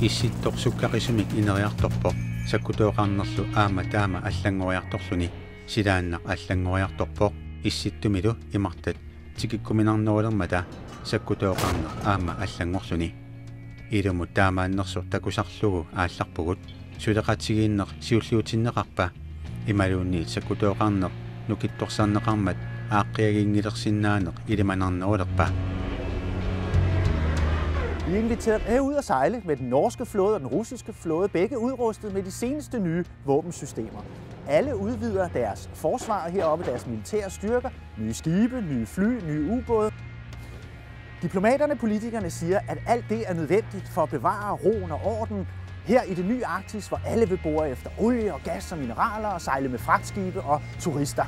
Issittorsukkaqisumik ineriartorpoq sakkutuoqarnerlu aama taama аллангориарторлуни силааннақ аллангориарторпоқ исситтумилу имартат тикиккуминарнерулермата саккутуоқарнеқ аама аллангорлуни илумут таамааннерсор такусарлугу аалларпугут сулеқатигииннеқ сиуллиутиннеқарпа ималуунниит саккутуоқарнеқ нукитторсарнеқармат ааққиагингилерсиннаанеқ илиманарнерулерпа. Vi er inviteret med ud at sejle med den norske flåde og den russiske flåde, begge udrustet med de seneste nye våbensystemer. Alle udvider deres forsvar heroppe, deres militære styrker, nye skibe, nye fly, nye ubåde. Diplomaterne, politikerne siger, at alt det er nødvendigt for at bevare roen og orden her i det nye Arktis, hvor alle vil bore efter olie og gas og mineraler og sejle med fragtskibe og turister.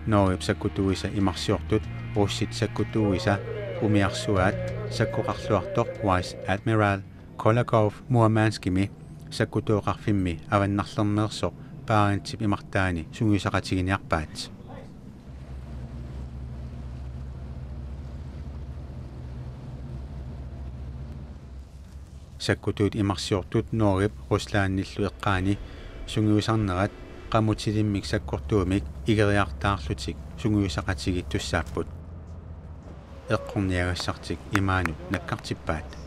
Norge sakkutuisa imarsiortut russit sakkutuisa umiarsuat sakkuqarluartoq Vice Admiral Kolakov Murmanskimi sakkutuoqarfimmi avannarlermeersoq paarintip imartaani sunguisaqatiginiarpaat. Sakkutut imarsiortut Norge Ruslaannillu eqqaani sunguisarnerat qamutilimmik sakkortuumik igeriartaarlutik sunguisaqatigit tussaapput eqqorniagassartik imaanu nakkartippaat.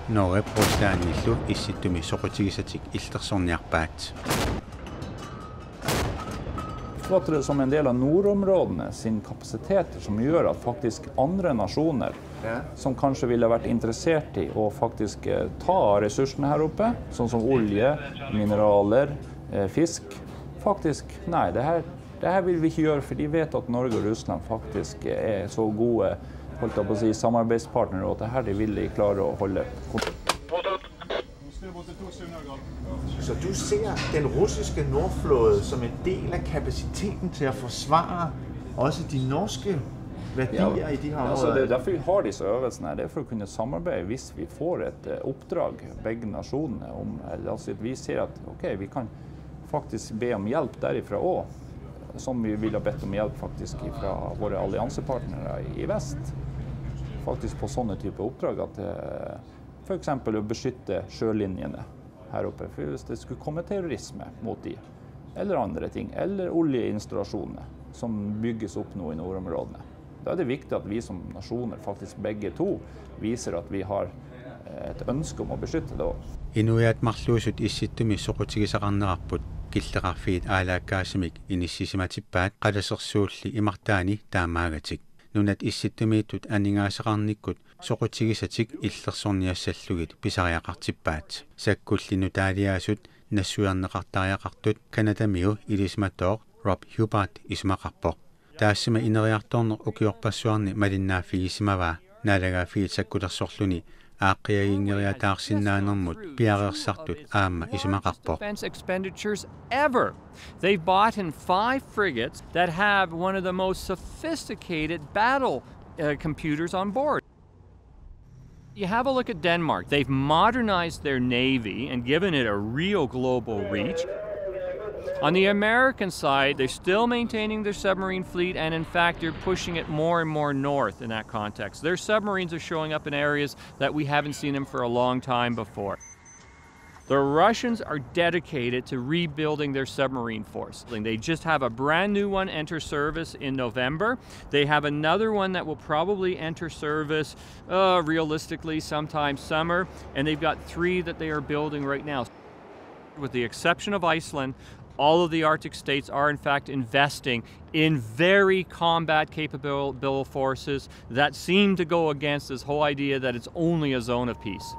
Norge Ruslaannillu issittumi soqutigisatik illersorniarpaat. Oppfatter det som en del av nordområdene sin kapasiteter som gjør at faktisk andre nasjoner som kanskje ville vært interessert i å faktisk ta ressursene her oppe, sånn som olje, mineraler, fisk, faktisk nei, det her vil vi ikke gjøre, for de vet at Norge og Russland faktisk er så gode samarbeidspartnere, og det her de vil de klare å holde. Så du ser den russiske nordflåde som en del af kapaciteten til at forsvare også de norske værdier i de her områder? Det er derfor vi har disse øvelsene. Det er for å kunne samarbeide hvis vi får et oppdrag, begge nasjonene, om altså vi ser at okay, vi kan faktisk be om hjelp derifra også, som vi vil ha bedt om hjelp faktisk fra våre alliansepartnere i vest. Faktisk på sånne type oppdrag at for eksempel å beskytte sjølinjene her oppe, for hvis det skulle komme terrorisme mot de, eller andre ting, eller oljeinstallasjoner som bygges opp nå i nordområdene. Da er det viktig at vi som nasjoner, faktisk begge to, viser at vi har et ønske om å beskytte det også. Inuiat marluusut issittumi soqutigisaqarnerarput killeqarfiit aalaakkaasumik inissisimatipaat qalasersuulli imartaani taamaagatik. Nunat issittumiittut aningaasaqarnikkut soqutigisatik illersorniassallugit pisariaqartippaat. Sakkullinu taaliaasut nassuarneqartariaqartut Kanadamiu ilismatooq Rob Hubbard ismaqarpoq. Taassima ineriartorner ukiorpassuarni malinnaaffigisimavaa naalagaafiit sakkulersorluni aaqiagiingeriataarsinnaanermut piareersartut aamma ismaqarpoq. Expenditures ever. They've bought in 5 frigates that have one of the most sophisticated battle computers on board. You have a look at Denmark. They've modernized their navy and given it a real global reach. On the American side, they're still maintaining their submarine fleet, and in fact, they're pushing it more and more north in that context. Their submarines are showing up in areas that we haven't seen them for a long time before. The Russians are dedicated to rebuilding their submarine force. They just have a brand new one enter service in November. They have another one that will probably enter service realistically sometime summer, and they've got 3 that they are building right now. With the exception of Iceland, all of the Arctic states are in fact investing in very combat capable forces that seem to go against this whole idea that it's only a zone of peace.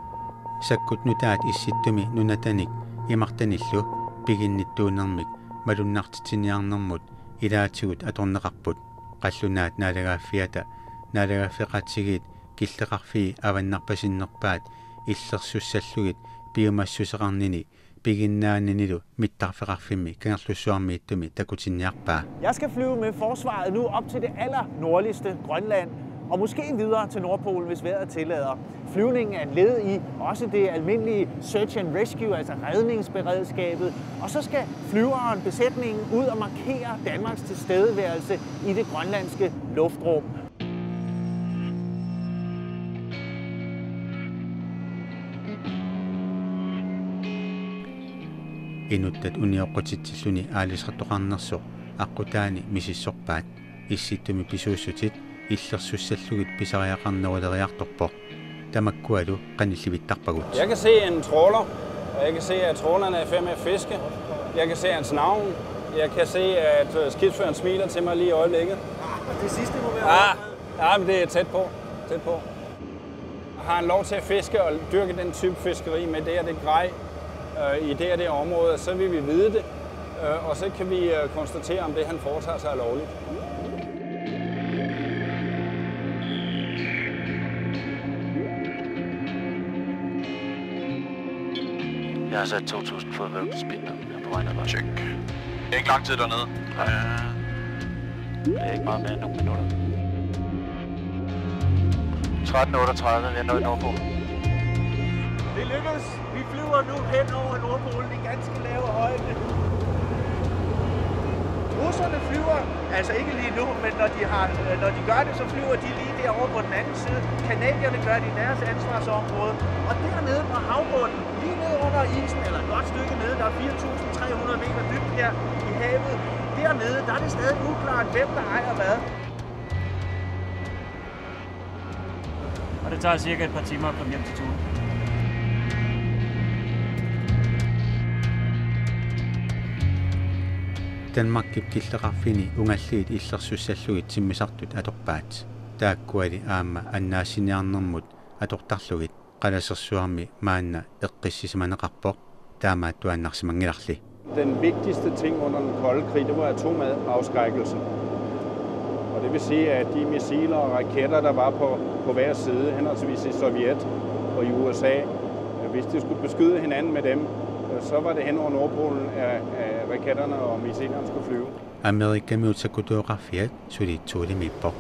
Sakkut nutaat issittumi nunatanik imartanillu piginnittuunermik malunnartitiniarnermut ilaatigut atorneqarput qallunaat naalagaaffiata naalagaaffiqatigit killeqarfii avannarpasinnerpaat illersussallugit biomassuseqarnini piginnaaninilu mittarfeqarfimmi kangerlussuarmiittumi takutiniarpaa. Jeg skal flyve med forsvaret nu op til det allernordligste Grønland, og måske videre til Nordpolen, hvis vejret tillader. Flyvningen er en led i også det almindelige search and rescue, altså redningsberedskabet. Og så skal flyveren, besætningen, ud og markere Danmarks tilstedeværelse i det grønlandske luftrum. Inuttat unioqutitsilluni aalisartoqarnersoq aqqutaani misissorpaat issittumi pisuussutit illersussallugit pisariaqarneruleriartorpoq tamakkualu qanillivittarpagut. Jeg kan se en trawler, og jeg kan se, at trawleren er i færd med at fiske. Jeg kan se hans navn. Jeg kan se, at skibsføreren smiler til mig lige i øjeblikket. Det sidste må være men det er tæt på. Tæt på. Har han lov til at fiske og dyrke den type fiskeri med det og det grej i det og det område, så vil vi vide det, og så kan vi konstatere, om det, han foretager sig, er lovligt. Jeg har sat 2.000 fod væk på spinner. Jeg er på vej ned. Check. Det er ikke lang tid dernede. Det er ikke meget mere end nogle minutter. 13.38, vi er nået i Nordpolen. Det lykkedes. Vi flyver nu hen over Nordpolen i ganske lave højde. Russerne flyver, altså ikke lige nu, men når de gør det, så flyver de lige derovre på den anden side. Canadierne gør det i deres ansvarsområde. Og dernede på havbunden, lige nede under isen, eller et godt stykke nede, der er 4.300 meter dybt her i havet. Dernede, der er det stadig uklart, hvem der ejer hvad. Og det tager cirka et par timer at komme hjem til Thule. Danmark kipkillerarfini ungalliit illersussallugit timmisartut atorpaat taakkuali aama annaasiniarnermut atortarlugit qalasersuarmi maanna eqqissisimaneqarpoq taamaat tuannarsimangilarli. Den vigtigste ting under den kolde krig, det var atomafskrækkelsen. Og det vil sige, at de missiler og raketter, der var på hver side, henholdsvis i Sovjet og i USA, hvis de skulle beskyde hinanden med dem, så var det hen over Nordpolen, at raketterne og missilerne skulle flyve. Amerikka miutsakutuoqarfiat sulitsuulimippoq.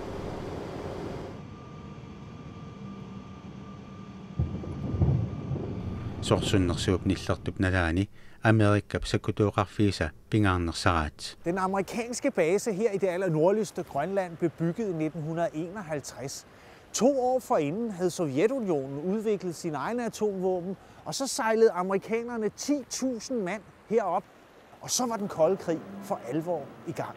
Sorsunnersuup nillertup nalaani Amerikka sakutuoqarfiisa pingaarnersaraat. Den amerikanske base her i det allernordligste Grønland blev bygget i 1951. 2 år forinden havde Sovjetunionen udviklet sine egne atomvåben, og så sejlede amerikanerne 10.000 mand herop, og så var den kolde krig for alvor i gang.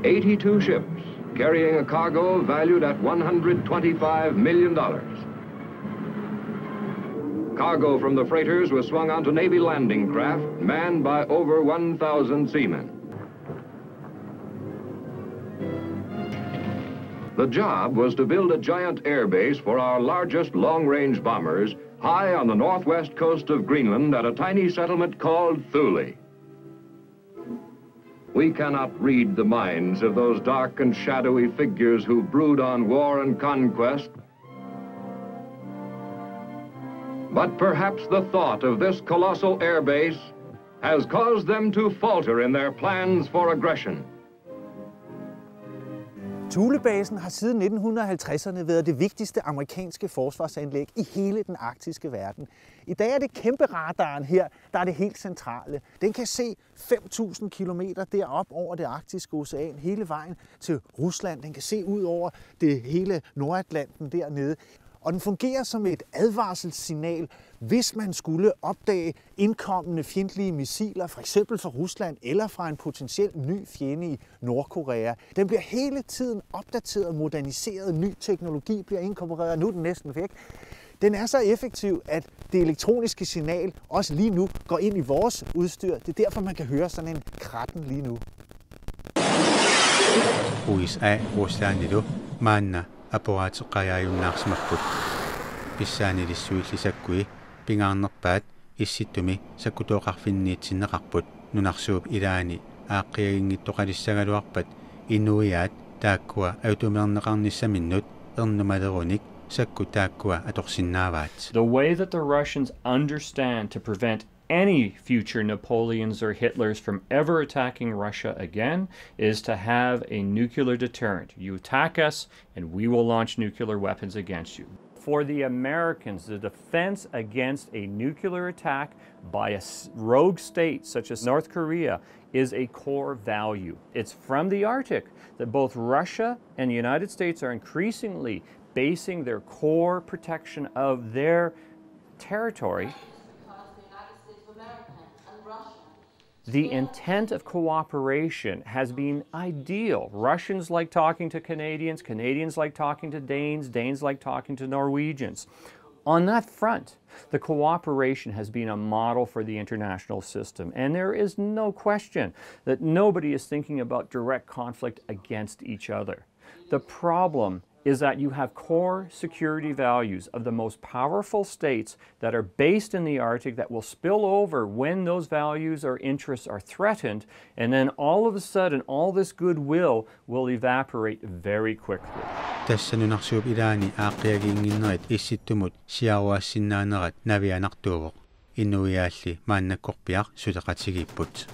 82 ships carrying a cargo valued at $125 million. Cargo from the freighters was swung onto Navy landing craft manned by over 1,000 seamen. The job was to build a giant airbase for our largest long-range bombers high on the northwest coast of Greenland at a tiny settlement called Thule. We cannot read the minds of those dark and shadowy figures who brood on war and conquest. But perhaps the thought of this colossal airbase has caused them to falter in their plans for aggression. Thulebasen har siden 1950'erne været det vigtigste amerikanske forsvarsanlæg i hele den arktiske verden. I dag er det kæmpe radaren her, der er det helt centrale. Den kan se 5.000 kilometer derop over det arktiske ocean, hele vejen til Rusland. Den kan se ud over det hele Nordatlanten dernede. Og den fungerer som et advarselssignal, hvis man skulle opdage indkommende fjendtlige missiler, for eksempel fra Rusland eller fra en potentiel ny fjende i Nordkorea. Den bliver hele tiden opdateret, moderniseret, ny teknologi bliver inkorporeret, og nu er den næsten væk. Den er så effektiv, at det elektroniske signal også lige nu går ind i vores udstyr. Det er derfor, man kan høre sådan en kratten lige nu. USA, Rusland, Manna. Apuraatiqqajaajunnaarsimapput pissaanilissuillisakkui pingaarnerpaat issittumi sakkutuoqarfinniitsinneqarput nunarsuup ilaani aaqqiagingittoqalissagaluarpat inuiaat taakkua autumerneqarnissaminnut ernumalerunnik sakku taakkua atorsinnaavaat. The way that the Russians understand to prevent any future Napoleons or Hitlers from ever attacking Russia again is to have a nuclear deterrent. You attack us, and we will launch nuclear weapons against you. For the Americans, the defense against a nuclear attack by a rogue state such as North Korea is a core value. It's from the Arctic that both Russia and the United States are increasingly basing their core protection of their territory. The intent of cooperation has been ideal. Russians like talking to Canadians, Canadians like talking to Danes, Danes like talking to Norwegians. On that front, the cooperation has been a model for the international system, and there is no question that nobody is thinking about direct conflict against each other. The problem is that you have core security values of the most powerful states that are based in the Arctic that will spill over when those values or interests are threatened, and then all of a sudden all this goodwill will evaporate very quickly. Tässä nunarsuup ilaani aaqqiagiinginnerit issittumut siaruassinnaanerat navianartuuvoq innuiaalli maannakkorpiaq suleqatigipput.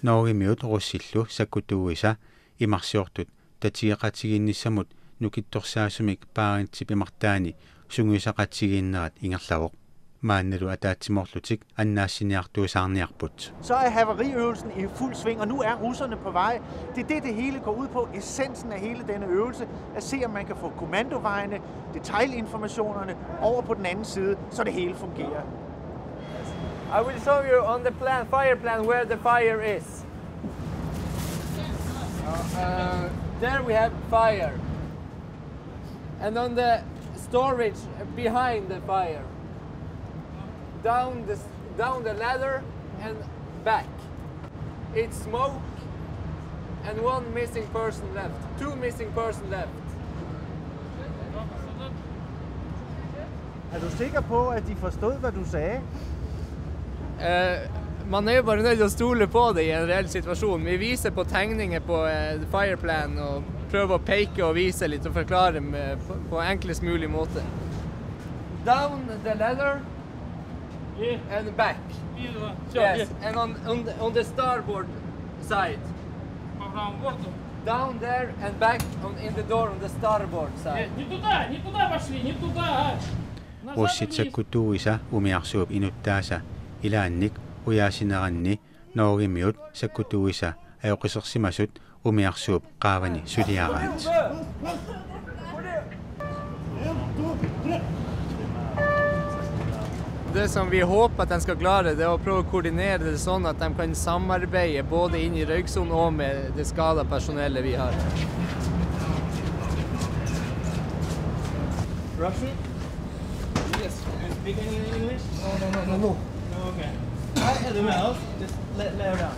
Noorimiut russillu sakkutuuisa imarsiortut tatigeqatiginnissamut nukittorsaasumik paarintip imartaani sunguisaqatigiinnerat ingerlavoq maannalu ataatsimorlutik annaassiniartuusaarniarput. Så er havariøvelsen i fuld sving, og nu er russerne på vej. Det er det hele går ud på. Essensen af hele denne øvelse at se, om man kan få kommandovejene, detailinformationerne over på den anden side, så det hele fungerer. I will show you on the plan, fire plan, where the fire is. There we have fire. And on the storage behind the fire, down the ladder and back, it's smoke and one missing person left, two missing person left. Er du sikker på, at de forstod, hvad du sagde? Man er jo bare nødt til å stole på det i en reell situasjon. Vi viser på tegninger på fireplan og prøver å peke og vise litt og forklare på enklest mulig måte. Down the ladder and back. Yes, and on the starboard side. Down there and back in the door on the starboard side. Не туда пошли, не туда. Russitsakkutuuisa umiarsuup inuttaasa ilaannik uyaasineranni noorimiut sakkutuuisa ajoqisersimasut umiarsuup qaavani suliaraat. Det som vi håper at de skal klare, det er å prøve å koordinere det sånn at de kan samarbeide både inn i røyksonen og med det skadede personellet vi har. Russian? Yes. Speak any English? No. Okay. Her du med oss? Just lay her down.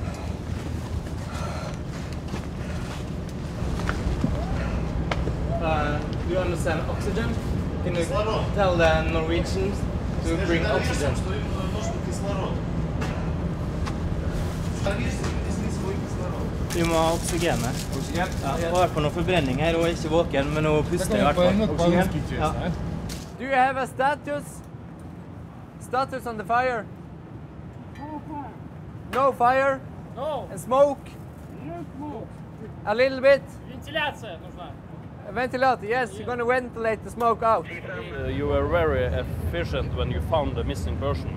Do you understand oxygen? Can you tell the Norwegians to bring oxygen? Vi må ha oksygen her. Oksygen? Ja, bare på noe forbrenning her, og ikke våken, men å puste i hvert fall. Oksygen? Ja. Do you have a status? Status on the fire? No fire? No. And smoke? No smoke. A little bit? Вентиляция нужна. Ventilator, yes, you're going to ventilate the smoke out. You were very efficient when you found the missing person.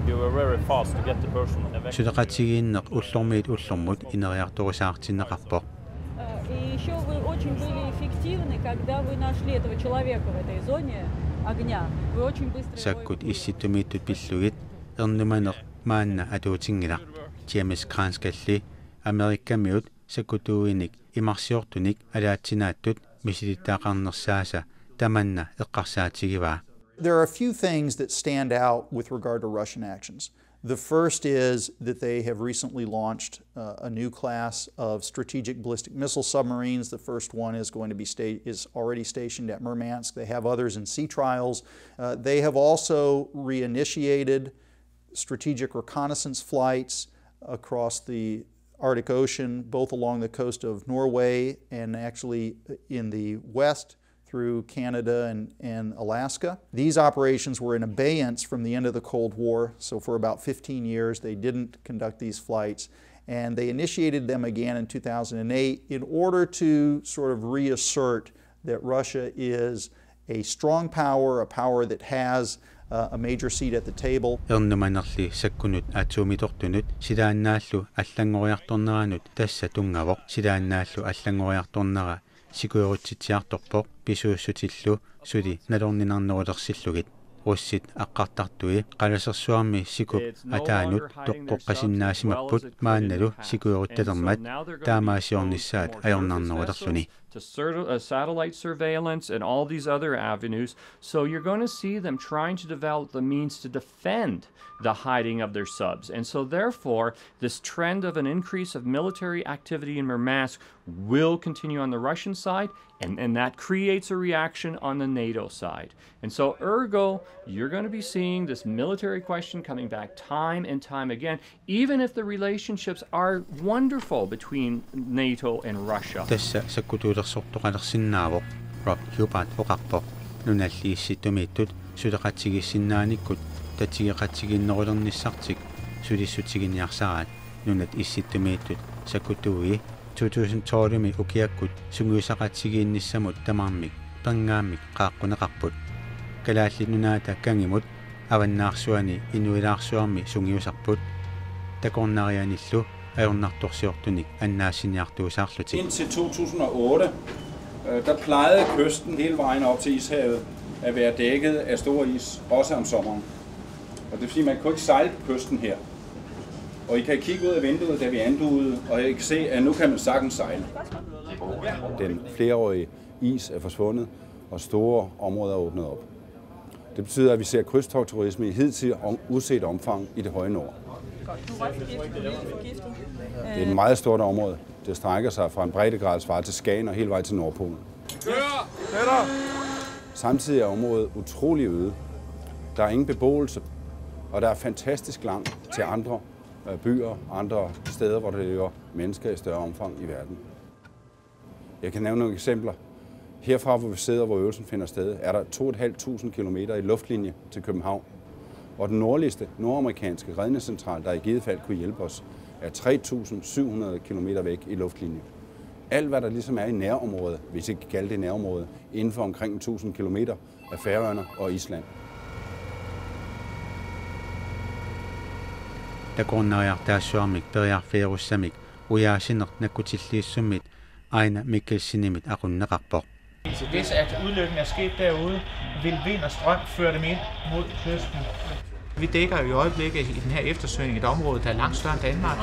You were very fast to get the person evacuated. Suleqatigiinneq ullormiit ullormut ineriartorisaartinneqarpoq. И еще вы очень были эффективны, когда вы нашли этого человека в этой зоне огня. Вы очень быстро. Sakkut issittumiittut pillugit ernumaneq maanna atuutiнгilaq James Kranskalli Amerikkamiut sakkutuuinik imarsiortunik alaatsinaаттut misilittaaqarnersaasa tamanna eqqarsaatigiva. There are a few things that stand out with regard to Russian actions. The first is that they have recently launched a new class of strategic ballistic missile submarines. The first one is going to be is already stationed at Murmansk. They have others in sea trials. They have also reinitiated strategic reconnaissance flights across the Arctic Ocean, both along the coast of Norway and actually in the west through Canada and Alaska. These operations were in abeyance from the end of the Cold War, so for about 15 years they didn't conduct these flights, and they initiated them again in 2008 in order to sort of reassert that Russia is a strong power, a power that has a major seat at the table. Ernumanerli sakkunut atuumitortunut silaannaallu allangoriartorneranut tassa tungavoq silaannaallu allangoriartornera sikuerutitiartorpoq pisuussutillu suli nalorninarnerulersillugit russit aqqartartui qalasersuarmi sikup ataanut toqqoqqasinnaasimapput maannalu sikueruttalermat taamaasiornissaat ajornarnerulerluni. To satellite surveillance and all these other avenues. So you're going to see them trying to develop the means to defend the hiding of their subs. And so therefore, this trend of an increase of military activity in Murmansk will continue on the Russian side, and that creates a reaction on the NATO side. And so ergo, you're going to be seeing this military question coming back time and time again, even if the relationships are wonderful between NATO and Russia. Sortoqalersinnaavoq rap hiupaat oqarpoq nunalliissitumiittut suleqatigissinnaanikkut tatigeqatiginnerulernissartik sulissutiginniarsaraat nunat issitumiittut sakkutuui 2012 ukiakkut sunguisaqatigiinnissamut tamarmik perngaammik qaaqqunaqarput kalaalli nunaata kangimut avannaarsuani inuilaarsuarmi sungiusarput takornarianillu ajornartorsiortunik annaassiniartuusaarlutik. Indtil 2008, der plejede kysten hele vejen op til Ishavet at være dækket af stor is, også om sommeren. Og det vil sige, at man kunne ikke sejle på kysten her. Og I kan kigge ud af vinduet, da vi anduede, og I kan se, at nu kan man sagtens sejle. Den flereårige is er forsvundet, og store områder er åbnet op. Det betyder, at vi ser krydstogtturisme i hidtil uset omfang i det høje nord. Det er et meget stort område. Det strækker sig fra en breddegradsfart til Skagen og hele vej til Nordpolen. Samtidig er området utrolig øde. Der er ingen beboelse, og der er fantastisk langt til andre byer og andre steder, hvor der lever mennesker i større omfang i verden. Jeg kan nævne nogle eksempler. Herfra, hvor vi sidder, hvor øvelsen finder sted, er der 2.500 kilometer i luftlinje til København. Og den nordligste nordamerikanske redningscentral, der i givet fald kunne hjælpe os, er 3.700 kilometer væk i luftlinje. Alt, hvad der ligesom er i nærområdet, hvis ikke kalde det nærområde, inden for omkring 1.000 kilometer af Færøerne og Island. Takornariartaassuarmik periarferussamik ujaasineq nakkutilliissummit aina mikkelsinimit aqunneqarpoq. Hvis at ulykken er sket derude, vil vind og strøm føre dem ind mod kysten. Vi dækker jo i øjeblikket i den her eftersøgning et område, der er langt større end Danmark.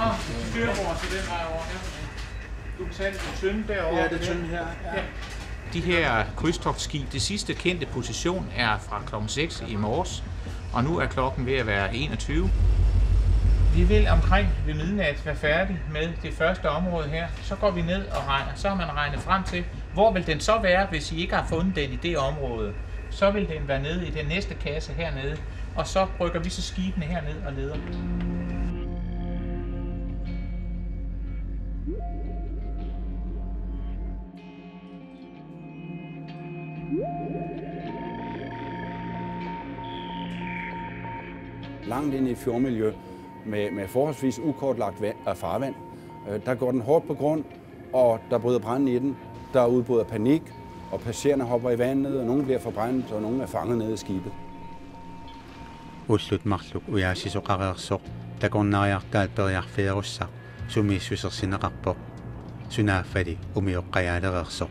Styrbord til den vej over. Du kan tage den tynde derovre. Ja, det er tynde her. Ja. De her krydstogtskib, det sidste kendte position er fra klokken 6 i morges, og nu er klokken ved at være 21. Vi vil omkring ved midnat være færdige med det første område her. Så går vi ned og regner. Så har man regnet frem til, hvor vil den så være, hvis I ikke har fundet den i det område. Så vil den være nede i den næste kasse hernede. Og så rykker vi så skibene herned og leder. Langt ind i fjordmiljø med forholdsvis ukortlagt farvand. Der går den hårdt på grund, og der bryder branden i den. Der udbryder panik, og passagererne hopper i vandet, og nogen bliver forbrændt, og nogen er fanget nede i skibet. Ullut marluk ujaasisoqareersoq takornariartaat periarferussaq sumiissusersineqarpoq sunaaffali umioqqajaalereersoq.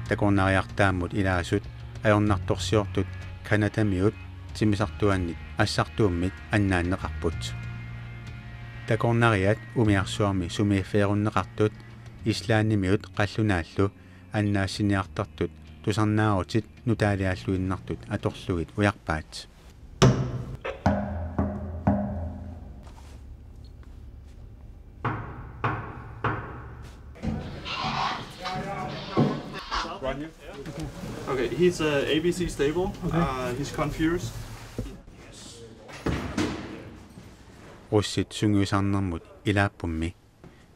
Takornariartaammut ilaasut ajornartorsiortut kanatamiut timisartuannit assartuummit annaanneqarput. Takornariat umiarsuarmi sumiiffeerunneqartut islaannimiut qallunaallu annaassiniartartut tusarnaarutit nutaaliaalluinnartut atorlugit ujarpaat. Okay, he's ABC stable. Okay. He's confused. Russit sunguisarnermut ilaapummi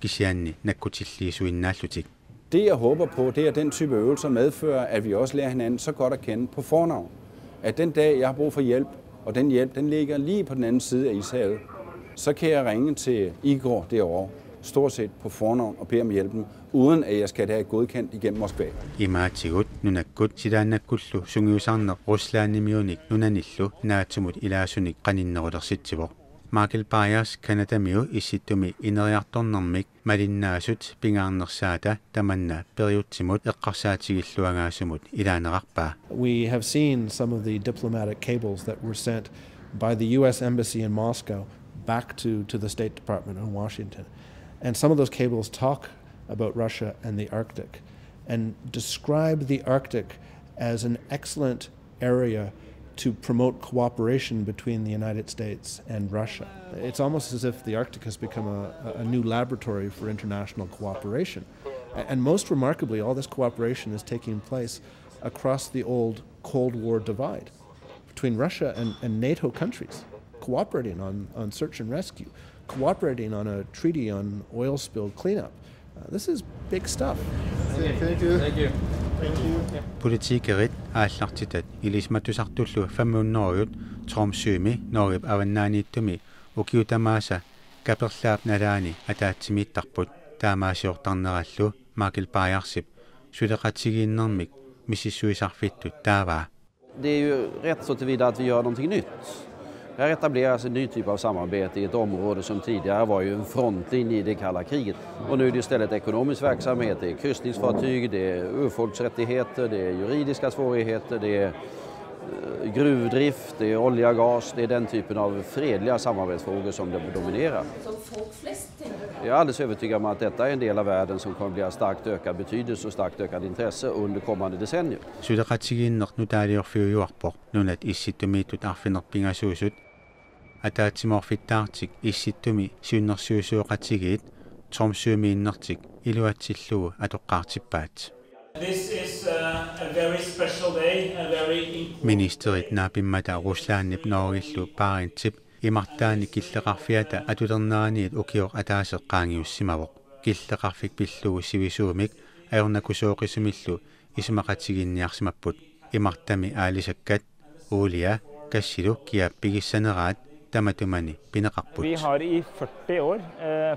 kisianni nakkutilliisuinnaалlutik. Det jeg håber på, det er den type øvelser medfører, at vi også lærer hinanden så godt at kende på fornavn. At den dag jeg har brug for hjælp, og den hjælp den ligger lige på den anden side af Ishavet, så kan jeg ringe til Igor derovre, stort set på fornavn og bede om hjælpen, uden at jeg skal have godkendt igennem Moskva. Imaatigut nunakkut sidaannakkullu sungiusarner Ruslanimiunik nunanillu naatumut ilaasunik qaninnerulersitsivoq. Michael Byers Kanadamiu isittumi ineriartornermik malinnaasut pingaarnersaata tamanna periutsimut eqqarsaatigilluagaasumut ilaanerarpaa. We have seen some of the diplomatic cables that were sent by the US Embassy in Moscow back to the State Department in Washington. And some of those cables talk about Russia and the Arctic and describe the Arctic as an excellent area to promote cooperation between the United States and Russia. It's almost as if the Arctic has become a new laboratory for international cooperation. And most remarkably, all this cooperation is taking place across the old Cold War divide between Russia and NATO countries, cooperating on search and rescue, cooperating on a treaty on oil spill cleanup. This is big stuff. Thank you. Thank you. Politiikerit aallartitat ilismatusartullu 500 Tromsømi norip avannaaniittumi ukiutamaasa kaperlaap nalaani ataatsimiittarput taamaasiortarnerallu Michael Byersip suleqatigiinnermik mississuisarfittut taavaa. Det är ju rätt så tillvida att vi gör någonting nytt. Här etableras en ny typ av samarbete i ett område som tidigare var ju en frontlinje i det kalla kriget. Och nu är det istället ekonomisk verksamhet, det är kryssningsfartyg, det är urfolksrättigheter, det är juridiska svårigheter, det är gruvdrift, det är olja och gas, det är den typen av fredliga samarbetsfrågor som dominerar. Jag är alldeles övertygad om att detta är en del av världen som kommer bli av starkt ökad betydelse och starkt ökad intresse under kommande decennier. Suleqatigiinner nutaaliorfiujuarpoq nunat issittumiittut arfinerpingasuusut ataatimorfittaartik issitumi siunnersuusuoqatigiit Tromsømiinnertik iluatsillugu atoqqaartippaat. This is a very special day, a very important. Ministerit naapimmata Ruslaannip noorgillu paarintip imartaani killeqarfiata atulernaaniit ukior ataaseqqaangiussimawoq killeqarfik pillugu sivisuumik ajornakusooqisumillu isumaqatiginniarsimapput imartami aalisakkat uulia kassilu kiappigissaneraat tamatumani pineqarput. Vi har i 40 år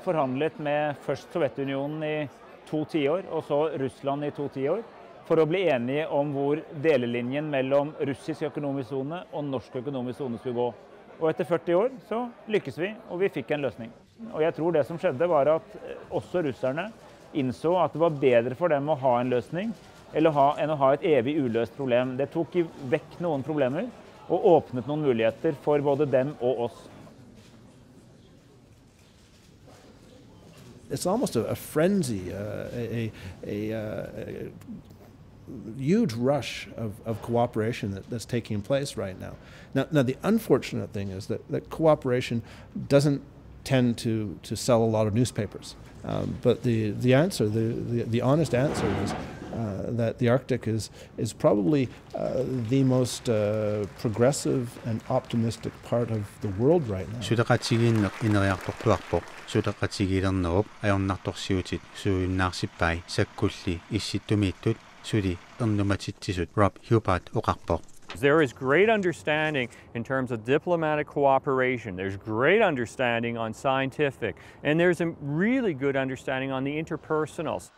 forhandlet med først Sovjetunionen i 2 tiår og så Russland i 2 tiår for å bli enige om hvor delelinjen mellom russisk økonomisk zone og norsk økonomisk zone skulle gå. Og etter 40 år så lykkes vi, og vi fikk en løsning. Og jeg tror det som skjedde var at også russerne innså at det var bedre for dem å ha en løsning enn å ha et evig uløst problem. Det tok vekk noen problemer og åpnet noen muligheter for både dem og oss. It's almost a frenzy, a huge rush of cooperation that's taking place right now. Now the unfortunate thing is that cooperation doesn't tend to sell a lot of newspapers. But the answer, the honest answer is that the Arctic is probably the most progressive and optimistic part of the world right now. Suleqatigiinneq ineriartortuarpoq suleqatigiilernerup ajornartorsiutit suuinnaarsippai sakkulli issittumiittut suli ernumatitsisut Rob Hubbard oqarpoq. There is great understanding in terms of diplomatic cooperation. There's great understanding on scientific, and there's a really good understanding on the interpersonals.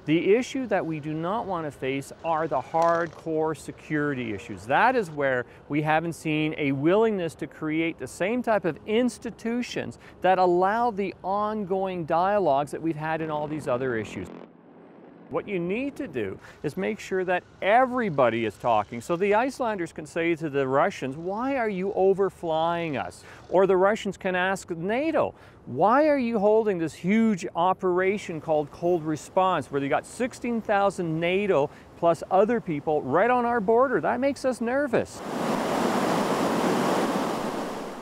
The issue that we do not want to face are the hardcore security issues. That is where we haven't seen a willingness to create the same type of institutions that allow the ongoing dialogues that we've had in all these other issues. What you need to do is make sure that everybody is talking. So the Icelanders can say to the Russians, why are you overflying us? Or the Russians can ask NATO, why are you holding this huge operation called Cold Response, where you got 16,000 NATO plus other people right on our border? That makes us nervous.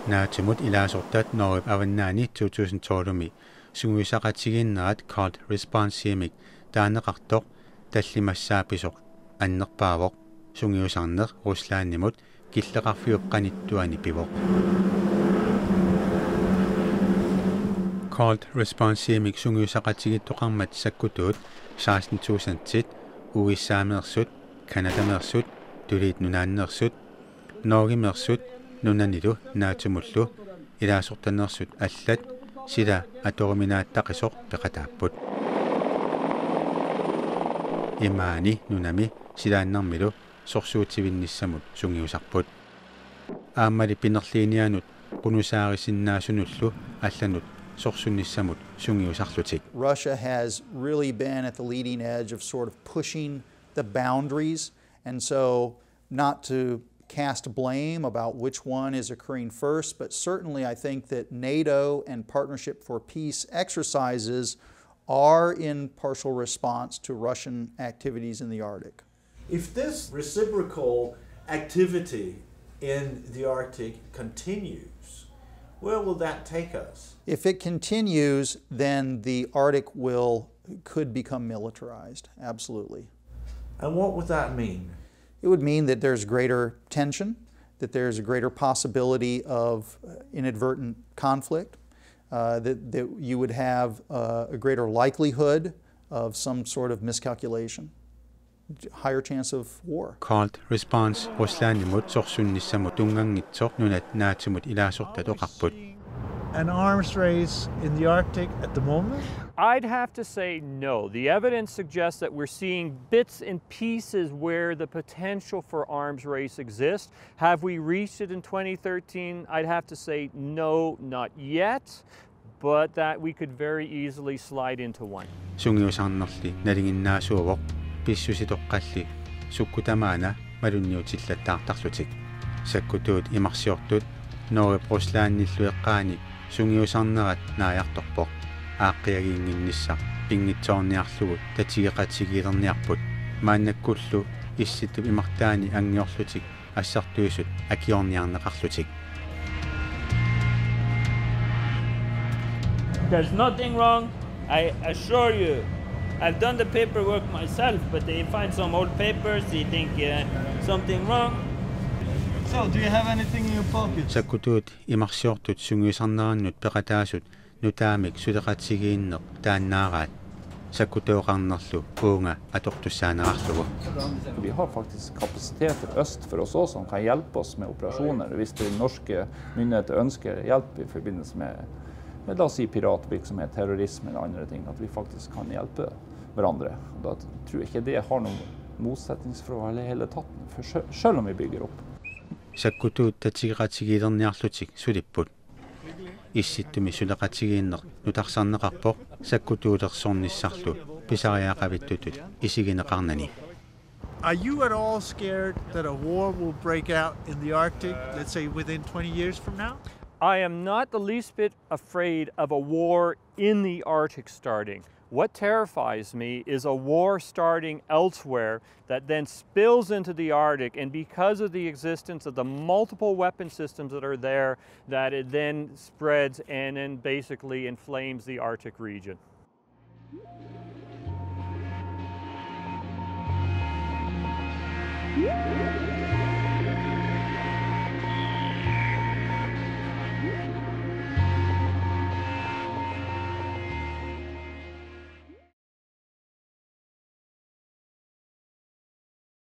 Naatumut ilaasortat norip avannaani 2012 sunguisaqatiginnerat Cold Response himik taaneqartoq tallimassaapisoq annerpaavoq sungiusarneq Ruslaannimut killeqarfiup qanittuani pivoq. Cold Response-imik sungiusaqatigittoqarmat sakkutuut 16,000 uissaameersut Kanadameersut tuliit nunaanneersut Norgimeersut nunanilu naatumullu ilaasortaneersut allat sila atoruminaattaqisoq peqataapput imaani nunami silaannermilu sorsuutivinnissamut sungiusarput aammali pinerliinianut qunusaarisinnaasunnullu allanut sorsunnissamut sungiusarlutik. Russia has really been at the leading edge of sort of pushing the boundaries, and so not to cast blame about which one is occurring first, but certainly I think that NATO and Partnership for Peace exercises are in partial response to Russian activities in the Arctic. If this reciprocal activity in the Arctic continues, where will that take us? If it continues, then the Arctic could become militarized, absolutely. And what would that mean? It would mean that there's greater tension, that there's a greater possibility of inadvertent conflict, that you would have a greater likelihood of some sort of miscalculation, higher chance of war. Cold Response Ruslaanimut sorsunnissamut tungangitsoq nunat naatumut ilaasortat oqarput. An arms race in the Arctic at the moment? I'd have to say no. The evidence suggests that we're seeing bits and pieces where the potential for arms race exists. Have we reached it in 2013? I'd have to say no, not yet, but that we could very easily slide into one. Sungiusarnerli nalinginnaasuuvoq pissusitoqqalli sukkutamaana malunniutillattaartarlutik sakkutuut imarsiortut Norge Ruslaannillueqqaani sungiusarnerat naajartorpoq aaqqiagiinginnissa pingitsoorniarlugu tatigeqatigiilerniarput maannakkullu issittu imartaani angiorlutik assartuisut akiorniarneqarlutik. There's nothing wrong, I assure you. I've done the paperwork myself, but they find some old papers, they think something wrong. So, do you have anything in your pocket? Sakkutuut imarsiortut sungiusarnerannut peqataasut nutaamik suleqatigiinneq taannaaraat sakkutuoqarnerlu uunga atortussaanерarlugu. Vi har faktisk kapasiteter øst for oss også som kan hjelpe oss med operasjoner hvis de norske myndigheter ønsker hjelp i forbindelse med la oss si piratvirksomhet, terrorisme eller andre ting, at vi faktisk kan hjelpe hverandre. Og da tror jeg ikke det har noen motsetningsforhold i hele tatt, for selv om vi bygger opp. Sakkutuut tatigeqatigiilerniarlutik sulipput. Issittumi suleqatigiinneq nutarsarneqarpoq sakkutuulersornissarlu pisariaaqavittutut isigineqarnani. Are you at all scared that a war will break out in the Arctic, let's say within 20 years from now? I am not the least bit afraid of a war in the Arctic starting. What terrifies me is a war starting elsewhere that then spills into the Arctic, and because of the existence of the multiple weapon systems that are there, that it then spreads and then basically inflames the Arctic region. Yeah.